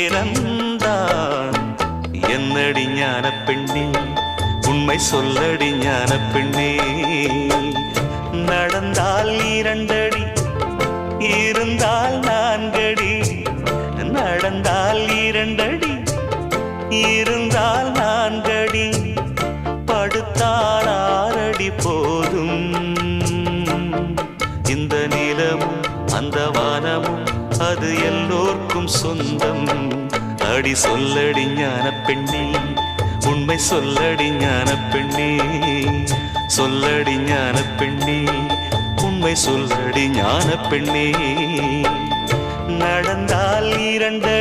நேரந்தான். என்னடி ஞான பெண்ணே, உண்மை சொல்லடி ஞான பெண்ணே. நடந்தால் 2 அடி, இருந்தால் 4 அடி. நடந்தால் 2 அடி, இருந்தால் 4 அடி. படுத்தால் 6 அடி போதும். இந்த நிலமும் அந்த வானமும் அது எல்லோர்க்கும் சொந்தம். அடி சொல்லடி ஞான பெண்ணே, உண்மை சொல்லடி ஞான பெண்ணே. சொல்லடி ஞான பெண்ணே, உண்மை சொல்லடி ஞான பெண்ணே. நடந்தால் 2